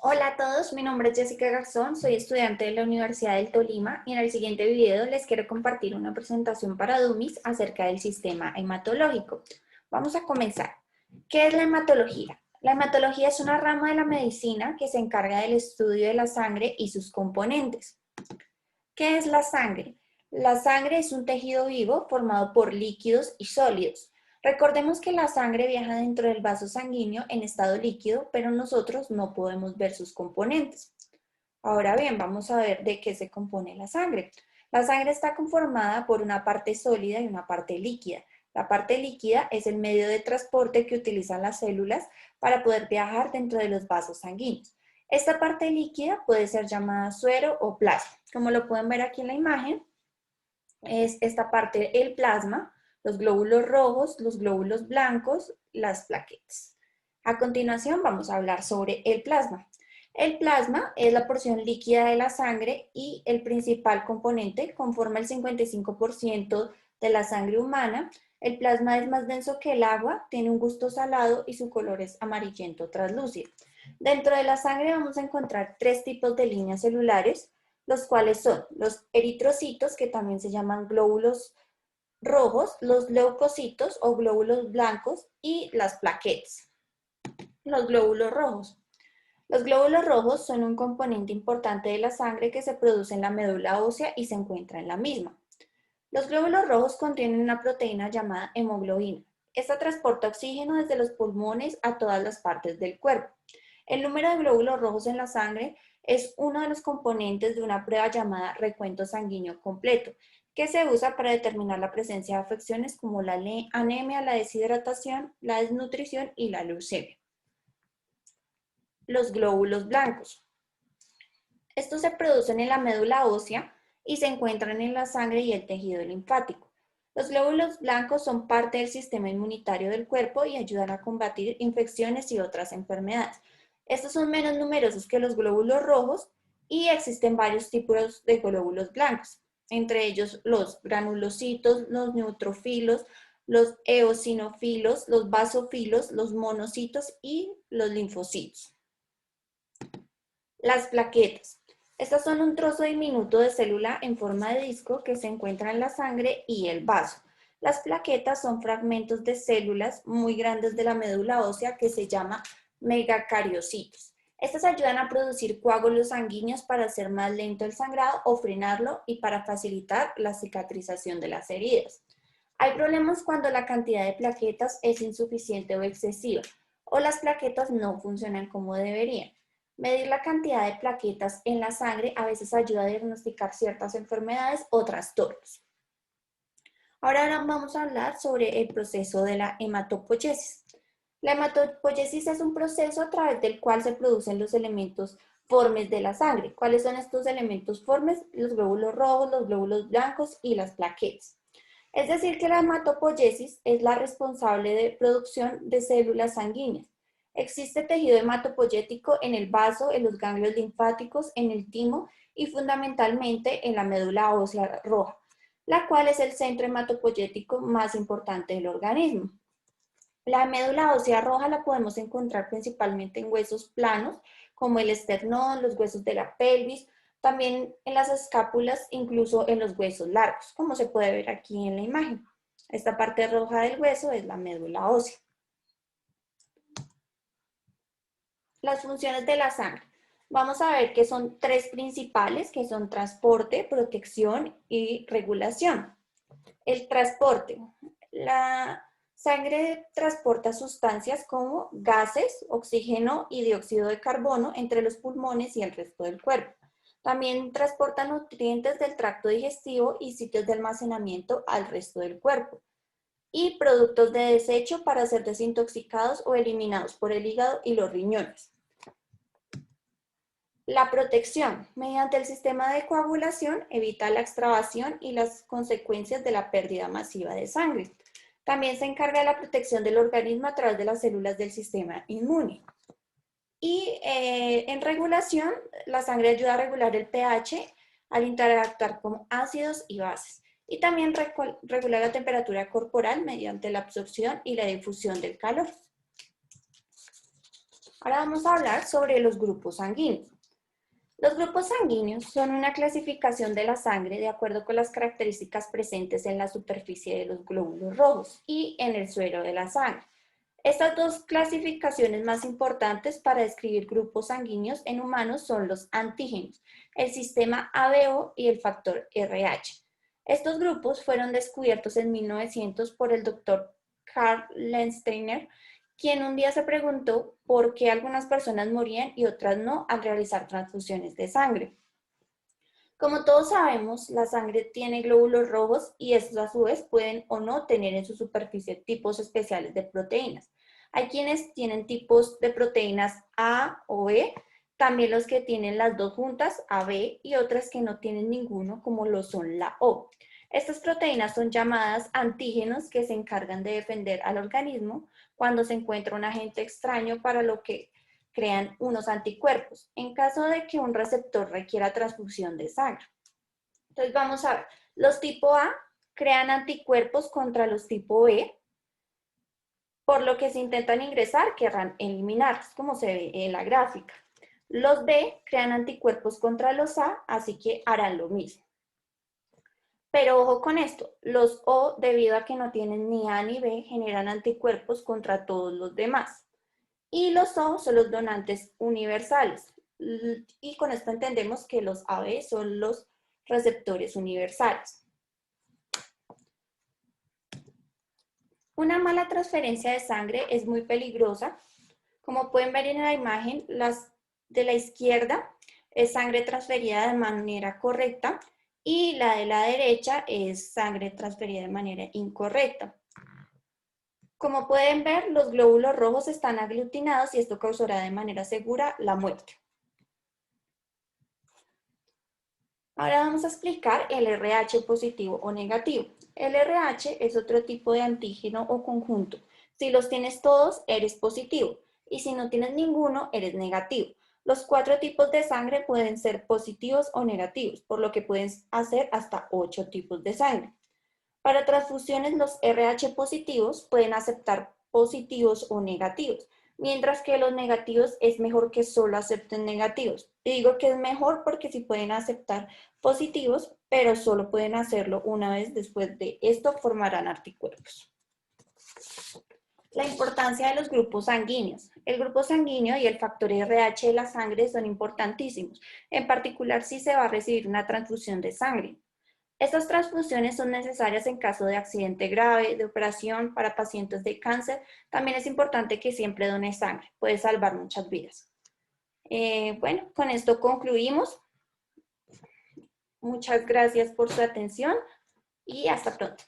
Hola a todos, mi nombre es Jessica Garzón, soy estudiante de la Universidad del Tolima y en el siguiente video les quiero compartir una presentación para dummies acerca del sistema hematológico. Vamos a comenzar. ¿Qué es la hematología? La hematología es una rama de la medicina que se encarga del estudio de la sangre y sus componentes. ¿Qué es la sangre? La sangre es un tejido vivo formado por líquidos y sólidos. Recordemos que la sangre viaja dentro del vaso sanguíneo en estado líquido, pero nosotros no podemos ver sus componentes. Ahora bien, vamos a ver de qué se compone la sangre. La sangre está conformada por una parte sólida y una parte líquida. La parte líquida es el medio de transporte que utilizan las células para poder viajar dentro de los vasos sanguíneos. Esta parte líquida puede ser llamada suero o plasma. Como lo pueden ver aquí en la imagen, es esta parte el plasma, los glóbulos rojos, los glóbulos blancos, las plaquetas. A continuación vamos a hablar sobre el plasma. El plasma es la porción líquida de la sangre y el principal componente conforma el 55% de la sangre humana. El plasma es más denso que el agua, tiene un gusto salado y su color es amarillento translúcido. Dentro de la sangre vamos a encontrar tres tipos de líneas celulares, los cuales son los eritrocitos, que también se llaman glóbulos rojos, los leucocitos o glóbulos blancos y las plaquetas. Los glóbulos rojos. Los glóbulos rojos son un componente importante de la sangre que se produce en la médula ósea y se encuentra en la misma. Los glóbulos rojos contienen una proteína llamada hemoglobina. Esta transporta oxígeno desde los pulmones a todas las partes del cuerpo. El número de glóbulos rojos en la sangre es uno de los componentes de una prueba llamada recuento sanguíneo completo, que se usa para determinar la presencia de afecciones como la anemia, la deshidratación, la desnutrición y la leucemia. Los glóbulos blancos. Estos se producen en la médula ósea y se encuentran en la sangre y el tejido linfático. Los glóbulos blancos son parte del sistema inmunitario del cuerpo y ayudan a combatir infecciones y otras enfermedades. Estos son menos numerosos que los glóbulos rojos y existen varios tipos de glóbulos blancos, entre ellos los granulocitos, los neutrófilos, los eosinofilos, los basofilos, los monocitos y los linfocitos. Las plaquetas. Estas son un trozo diminuto de célula en forma de disco que se encuentra en la sangre y el vaso. Las plaquetas son fragmentos de células muy grandes de la médula ósea que se llama megacariocitos. Estas ayudan a producir coágulos sanguíneos para hacer más lento el sangrado o frenarlo y para facilitar la cicatrización de las heridas. Hay problemas cuando la cantidad de plaquetas es insuficiente o excesiva, o las plaquetas no funcionan como deberían. Medir la cantidad de plaquetas en la sangre a veces ayuda a diagnosticar ciertas enfermedades o trastornos. Ahora vamos a hablar sobre el proceso de la hematopoiesis. La hematopoiesis es un proceso a través del cual se producen los elementos formes de la sangre. ¿Cuáles son estos elementos formes? Los glóbulos rojos, los glóbulos blancos y las plaquetas. Es decir, que la hematopoiesis es la responsable de producción de células sanguíneas. Existe tejido hematopoyético en el vaso, en los ganglios linfáticos, en el timo y fundamentalmente en la médula ósea roja, la cual es el centro hematopoyético más importante del organismo. La médula ósea roja la podemos encontrar principalmente en huesos planos, como el esternón, los huesos de la pelvis, también en las escápulas, incluso en los huesos largos, como se puede ver aquí en la imagen. Esta parte roja del hueso es la médula ósea. Las funciones de la sangre. Vamos a ver que son tres principales, que son transporte, protección y regulación. El transporte. La sangre transporta sustancias como gases, oxígeno y dióxido de carbono entre los pulmones y el resto del cuerpo. También transporta nutrientes del tracto digestivo y sitios de almacenamiento al resto del cuerpo. Y productos de desecho para ser desintoxicados o eliminados por el hígado y los riñones. La protección. Mediante el sistema de coagulación evita la extravasación y las consecuencias de la pérdida masiva de sangre. También se encarga de la protección del organismo a través de las células del sistema inmune. Y en regulación, la sangre ayuda a regular el pH al interactuar con ácidos y bases. Y también regula la temperatura corporal mediante la absorción y la difusión del calor. Ahora vamos a hablar sobre los grupos sanguíneos. Los grupos sanguíneos son una clasificación de la sangre de acuerdo con las características presentes en la superficie de los glóbulos rojos y en el suero de la sangre. Estas dos clasificaciones más importantes para describir grupos sanguíneos en humanos son los antígenos, el sistema ABO y el factor RH. Estos grupos fueron descubiertos en 1900 por el doctor Karl Landsteiner, quien un día se preguntó por qué algunas personas morían y otras no al realizar transfusiones de sangre. Como todos sabemos, la sangre tiene glóbulos rojos y estos a su vez pueden o no tener en su superficie tipos especiales de proteínas. Hay quienes tienen tipos de proteínas A o B, también los que tienen las dos juntas, AB, y otras que no tienen ninguno, como lo son la O. Estas proteínas son llamadas antígenos que se encargan de defender al organismo cuando se encuentra un agente extraño para lo que crean unos anticuerpos en caso de que un receptor requiera transfusión de sangre. Entonces vamos a ver, los tipo A crean anticuerpos contra los tipo B, por lo que si intentan ingresar querrán eliminarlos, como se ve en la gráfica. Los B crean anticuerpos contra los A, así que harán lo mismo. Pero ojo con esto, los O, debido a que no tienen ni A ni B, generan anticuerpos contra todos los demás. Y los O son los donantes universales. Y con esto entendemos que los AB son los receptores universales. Una mala transferencia de sangre es muy peligrosa. Como pueden ver en la imagen, las de la izquierda es sangre transferida de manera correcta y la de la derecha es sangre transferida de manera incorrecta. Como pueden ver, los glóbulos rojos están aglutinados y esto causará de manera segura la muerte. Ahora vamos a explicar el RH positivo o negativo. El RH es otro tipo de antígeno o conjunto. Si los tienes todos, eres positivo. Y si no tienes ninguno, eres negativo. Los 4 tipos de sangre pueden ser positivos o negativos, por lo que pueden hacer hasta 8 tipos de sangre. Para transfusiones, los RH positivos pueden aceptar positivos o negativos, mientras que los negativos es mejor que solo acepten negativos. Y digo que es mejor porque sí pueden aceptar positivos, pero solo pueden hacerlo una vez. Después de esto formarán anticuerpos. La importancia de los grupos sanguíneos. El grupo sanguíneo y el factor RH de la sangre son importantísimos, en particular si se va a recibir una transfusión de sangre. Estas transfusiones son necesarias en caso de accidente grave, de operación, para pacientes de cáncer. También es importante que siempre dones sangre, puede salvar muchas vidas. Bueno, con esto concluimos. Muchas gracias por su atención y hasta pronto.